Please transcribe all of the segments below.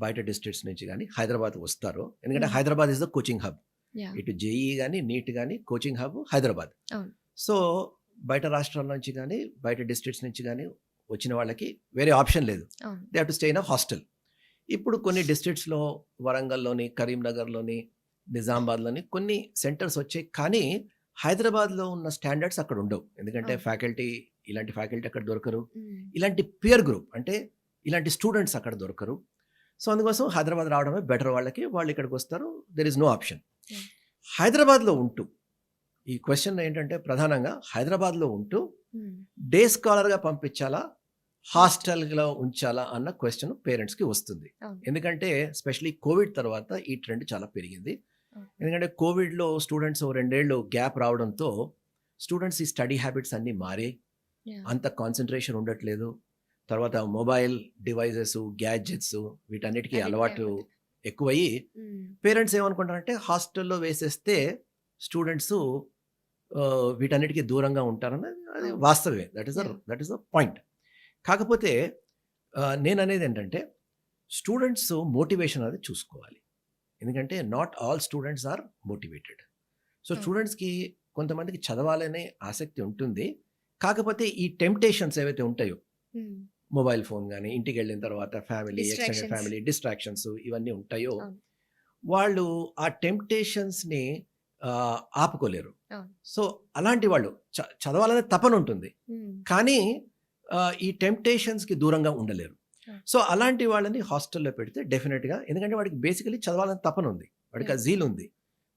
బయట డిస్ట్రిక్ట్స్ నుంచి కానీ హైదరాబాద్ వస్తారో, ఎందుకంటే హ్మ్. Hyderabad is the coaching hub. Yeah! ఇటు జేఈ కానీ నీట్ కానీ కోచింగ్ హబ్ హైదరాబాద్. అవును. సో బయట రాష్ట్రాల నుంచి కానీ బయట డిస్ట్రిక్ట్స్ నుంచి కానీ వచ్చిన వాళ్ళకి వేరే ఆప్షన్ లేదు. అవును. They have to stay in a hostel. ఇప్పుడు కొన్ని డిస్ట్రిక్ట్స్లో వరంగల్లోని, కరీంనగర్లోని, నిజామాబాద్లోని కొన్ని సెంటర్స్ వచ్చాయి. కానీ హైదరాబాద్లో ఉన్న స్టాండర్డ్స్ అక్కడ ఉండవు. ఎందుకంటే అవును. ఫ్యాకల్టీ, ఇలాంటి ఫ్యాకల్టీ అక్కడ దొరకరు. హ్మ్. ఇలాంటి పియర్ గ్రూప్ అంటే ఇలాంటి స్టూడెంట్స్ అక్కడ దొరకరు. సో అందుకోసం హైదరాబాద్ రావడమే బెటర్ వాళ్ళకి. వాళ్ళు ఇక్కడికి వస్తారు. There is no option. Yeah! హైదరాబాద్లో ఉంటూ ఈ క్వశ్చన్ ఏంటంటే ప్రధానంగా హైదరాబాద్లో ఉంటూ హ్మ్. డే స్కాలర్గా పంపించాలా, హాస్టల్‌లో ఉంచాలా అన్న క్వశ్చన్ పేరెంట్స్‌కి వస్తుంది. అవును. ఎందుకంటే స్పెషల్లీ కోవిడ్ తర్వాత ఈ ట్రెండ్ చాలా పెరిగింది. అవును. ఎందుకంటే కోవిడ్‌లో స్టూడెంట్స్ 2 ఏళ్ళు గ్యాప్ రావడంతో స్టూడెంట్స్ ఈ స్టడీ హ్యాబిట్స్ అన్నీ మారాయి. యాహ్! అంత కాన్సంట్రేషన్ ఉండట్లేదు. తర్వాత మొబైల్ డివైసెస్, గ్యాడ్జెట్స్ వీటన్నిటికి అడిక్ట్ అలవాటు అయిపోతారు. ఎక్కువయ్యి హ్మ్. పేరెంట్స్ ఏమనుకుంటారంటే హాస్టల్‌లో వేసేస్తే స్టూడెంట్స్ వీటన్నిటికి దూరంగా ఉంటారన్నది అది అవును. వాస్తవమే. Yeah! That is the point. కాకపోతే నేననేది ఏంటంటే స్టూడెంట్స్ మోటివేషన్ అనేది చూసుకోవాలి. ఎందుకంటే not all students are motivated. So అవును. స్టూడెంట్స్‌కి కొంతమందికి చదవాలనే ఆసక్తి ఉంటుంది. కాకపోతే ఈ టెంప్టేషన్స్ ఏవైతే ఉంటాయో హ్మ్. మొబైల్ ఫోన్ గాని, ఇంటికెళ్ళిన తర్వాత family, extended distractions. Family, distractions ఇవన్నీ ఉంటాయో, అవును. వాళ్ళు ఆ టెంప్టేషన్స్‌ని ఆపుకోలేరు. అవును. సో, అలాంటి వాళ్ళు చదవాలనే తపనుంటుంది. హ్మ్. కానీ ఈ టెంప్టేషన్స్‌కి దూరంగా ఉండలేరు. అవును. సో, అలాంటి వాళ్ళని హాస్టల్‌లో పెడితే డెఫినిట్‌గా, ఎందుకంటే వాడికి బేసికల్లీ చదవాలని తపనుంది. వాడికి ఆ యాహ్! జీల్ ఉంది.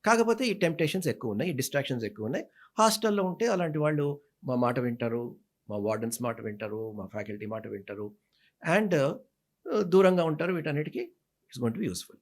కాకపోతే ఈ టెంప్టేషన్స్ ఎక్కువున్నాయి. ఈ డిస్ట్రాక్షన్స్ ఎక్కువున్నాయి. హాస్టల్‌లో ఉంటే అలాంటి వాళ్ళు మా మాట వింటారు. మా వార్డెన్స్ మాట వింటారు. మా ఫ్యాకల్టీ మాట వింటారు. అండ్ దూరంగా ఉంటారు. వీటన్నిటికి it's going to be useful.